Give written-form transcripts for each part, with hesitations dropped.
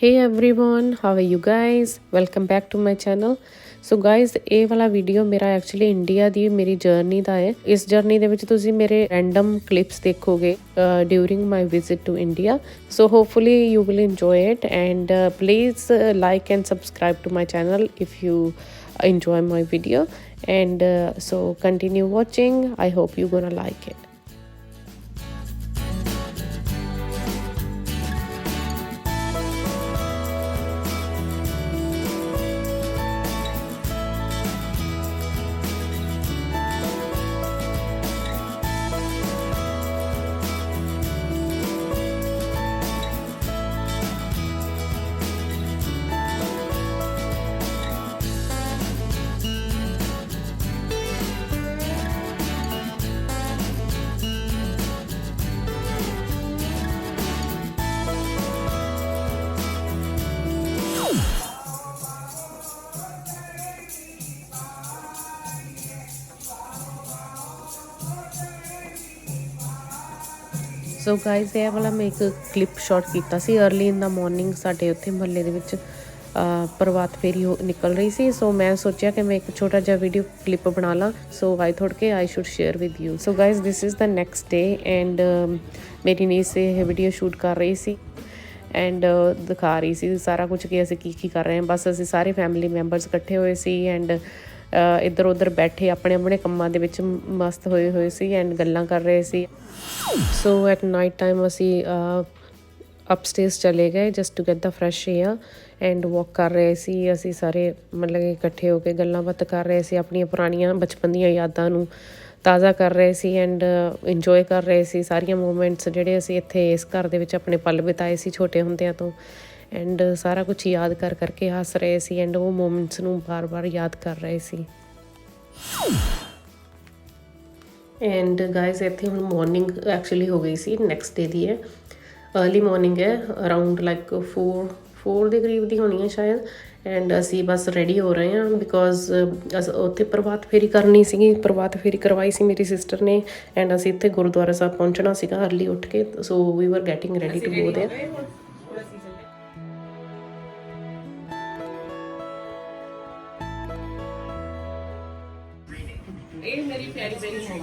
Hey everyone, how are you guys? Welcome back to my channel. So guys ਇਹ ਵਾਲਾ video ਮੇਰਾ actually India ਦੀ ਮੇਰੀ journey ਦਾ ਹੈ। ਇਸ ਜਰਨੀ ਦੇ ਵਿੱਚ ਤੁਸੀਂ ਮੇਰੇ ਰੈਂਡਮ ਕਲਿੱਪਸ ਦੇਖੋਗੇ during my visit to India. So hopefully you will enjoy it and please like and subscribe to my channel if you enjoy my video and so continue watching. I hope you're gonna like it. So guys ਇਹ ਵਾਲਾ ਮੈਂ ਇੱਕ clip shot ਕੀਤਾ ਸੀ early ਇਨ ਦਾ morning. ਸਾਡੇ ਉੱਥੇ ਮੁਹੱਲੇ ਦੇ ਵਿੱਚ ਪ੍ਰਭਾਤ ਫੇਰੀ ਨਿਕਲ ਰਹੀ ਸੀ। ਸੋ ਮੈਂ ਸੋਚਿਆ ਕਿ ਮੈਂ ਇੱਕ ਛੋਟਾ ਜਿਹਾ ਵੀਡੀਓ ਕਲਿੱਪ ਬਣਾ ਲਾਂ। ਸੋ ਆਈ ਥੋਟ ਕਿ ਆਈ should share with you. So guys this is the next day and ਮੇਰੀ ਨੀਸ ਇਹ ਵੀਡੀਓ ਸ਼ੂਟ ਕਰ ਰਹੀ ਸੀ ਐਂਡ ਦਿਖਾ ਰਹੀ ਸੀ ਸਾਰਾ ਕੁਝ ਕਿ ਅਸੀਂ ਕੀ ਕਰ ਰਹੇ ਹਾਂ। ਬਸ ਅਸੀਂ ਸਾਰੇ ਫੈਮਿਲੀ ਮੈਂਬਰਸ ਇਕੱਠੇ ਹੋਏ ਸੀ ਐਂਡ ਇੱਧਰ ਉੱਧਰ ਬੈਠੇ ਆਪਣੇ ਆਪਣੇ ਕੰਮਾਂ ਦੇ ਵਿੱਚ ਮਸਤ ਹੋਏ ਸੀ ਐਂਡ ਗੱਲਾਂ ਕਰ ਰਹੇ ਸੀ। ਸੋ ਐਟ ਨਾਈਟ ਟਾਈਮ ਅਸੀਂ ਅਪਸਟੇਅਰਸ ਚਲੇ ਗਏ just to get the fresh air and walk ਕਰ ਰਹੇ ਸੀ। ਅਸੀਂ ਸਾਰੇ ਮਤਲਬ ਕਿ ਇਕੱਠੇ ਹੋ ਕੇ ਗੱਲਾਂ ਬਾਤ ਕਰ ਰਹੇ ਸੀ, ਆਪਣੀਆਂ ਪੁਰਾਣੀਆਂ ਬਚਪਨ ਦੀਆਂ ਯਾਦਾਂ ਨੂੰ ਤਾਜ਼ਾ ਕਰ ਰਹੇ ਸੀ ਐਂਡ ਇੰਜੋਏ ਕਰ ਰਹੇ ਸੀ ਸਾਰੀਆਂ ਮੂਮੈਂਟਸ ਜਿਹੜੇ ਅਸੀਂ ਇੱਥੇ ਇਸ ਘਰ ਦੇ ਵਿੱਚ ਆਪਣੇ ਪਲ ਬਿਤਾਏ ਸੀ ਛੋਟੇ ਹੁੰਦਿਆਂ ਤੋਂ ਐਂਡ ਸਾਰਾ ਕੁਛ ਯਾਦ ਕਰਕੇ ਹੱਸ ਰਹੇ ਸੀ ਐਂਡ ਉਹ ਮੂਮੈਂਟਸ ਨੂੰ ਬਾਰ-ਬਾਰ ਯਾਦ ਕਰ ਰਹੇ ਸੀ। ਐਂਡ ਗਾਇਜ਼ ਇੱਥੇ ਹੁਣ ਮੋਰਨਿੰਗ ਐਕਚੁਅਲੀ ਹੋ ਗਈ ਸੀ, ਨੈਕਸਟ ਡੇ ਦੀ ਹੈ, अर्ਲੀ ਮੋਰਨਿੰਗ ਹੈ, ਅਰਾਊਂਡ ਲਾਈਕ 4 ਦੇ ਕਰੀਬ ਦੀ ਹੋਣੀ ਹੈ ਸ਼ਾਇਦ। ਐਂਡ ਅਸੀਂ ਬਸ ਰੈਡੀ ਹੋ ਰਹੇ ਹਾਂ ਬਿਕੋਜ਼ ਉੱਥੇ ਪ੍ਰਭਾਤ ਫੇਰੀ ਕਰਨੀ ਸੀਗੀ। ਪ੍ਰਭਾਤ ਫੇਰੀ ਕਰਵਾਈ ਸੀ ਮੇਰੀ ਸਿਸਟਰ ਨੇ ਐਂਡ ਅਸੀਂ ਇੱਥੇ ਗੁਰਦੁਆਰਾ ਸਾਹਿਬ ਪਹੁੰਚਣਾ ਸੀਗਾ अर्ਲੀ ਉੱਠ ਕੇ। So we were getting ready to go there. ਇਹ ਮੇਰੀ ਪਿਆਰੀ ਬੇਰੀ ਹੈ।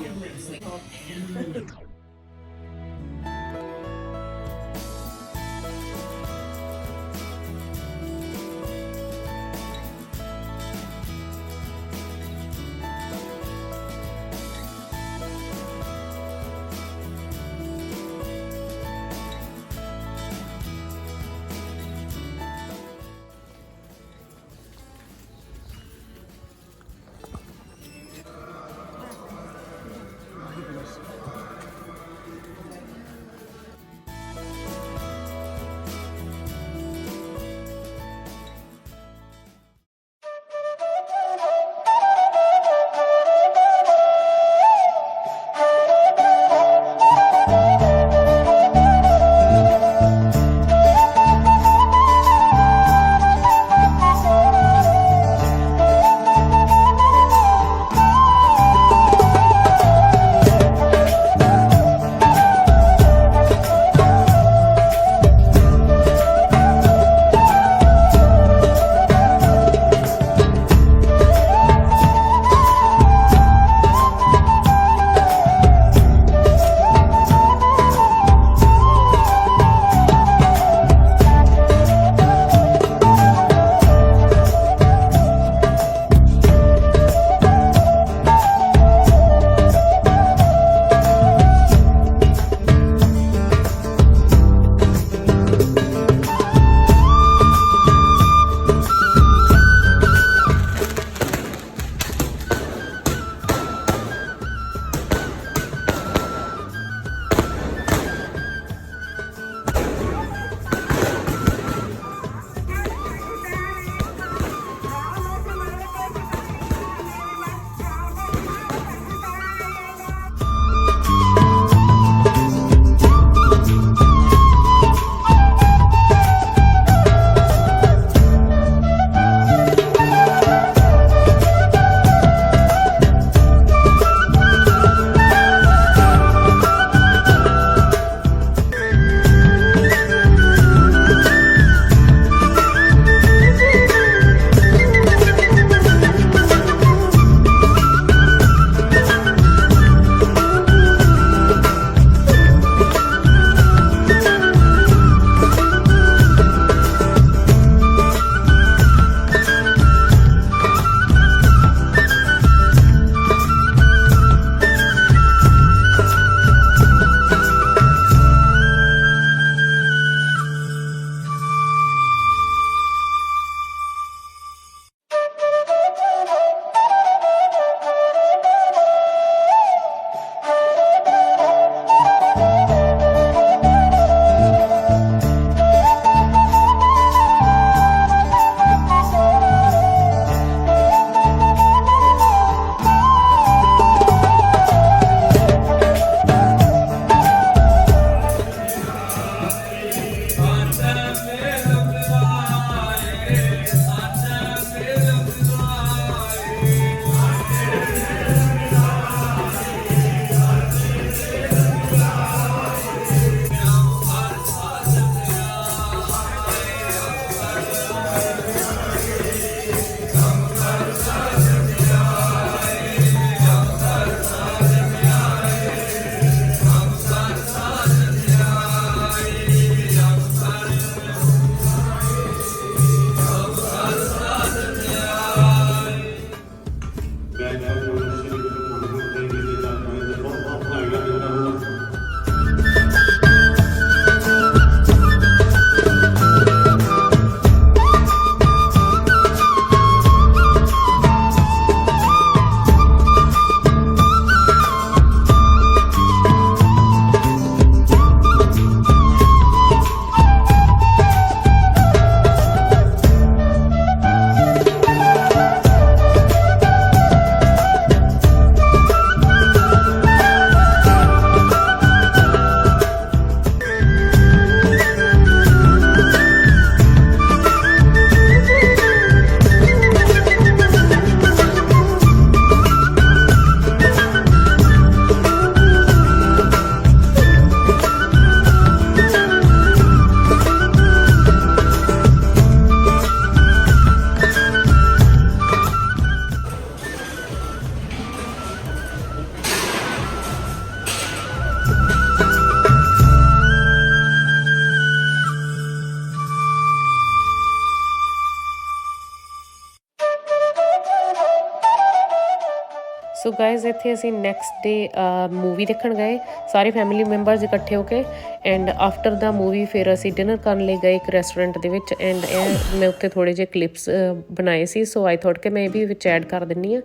ਸੋ ਗਾਇਜ਼ ਇੱਥੇ ਅਸੀਂ ਨੈਕਸਟ ਡੇ ਮੂਵੀ ਦੇਖਣ ਗਏ ਸਾਰੇ ਫੈਮਿਲੀ ਮੈਂਬਰਸ ਇਕੱਠੇ ਹੋ ਕੇ ਐਂਡ ਆਫਟਰ ਦਾ ਮੂਵੀ ਫਿਰ ਅਸੀਂ ਡਿਨਰ ਕਰਨ ਲਈ ਗਏ ਇੱਕ ਰੈਸਟੋਰੈਂਟ ਦੇ ਵਿੱਚ ਐਂਡ ਇਹ ਮੈਂ ਉੱਥੇ ਥੋੜ੍ਹੇ ਜਿਹੇ ਕਲਿੱਪਸ ਬਣਾਏ ਸੀ ਸੋ ਆਈ ਥੋਟ ਕਿ ਮੈਂ ਇਹ ਵੀ ਵਿੱਚ ਐਡ ਕਰ ਦਿੰਦੀ ਹਾਂ।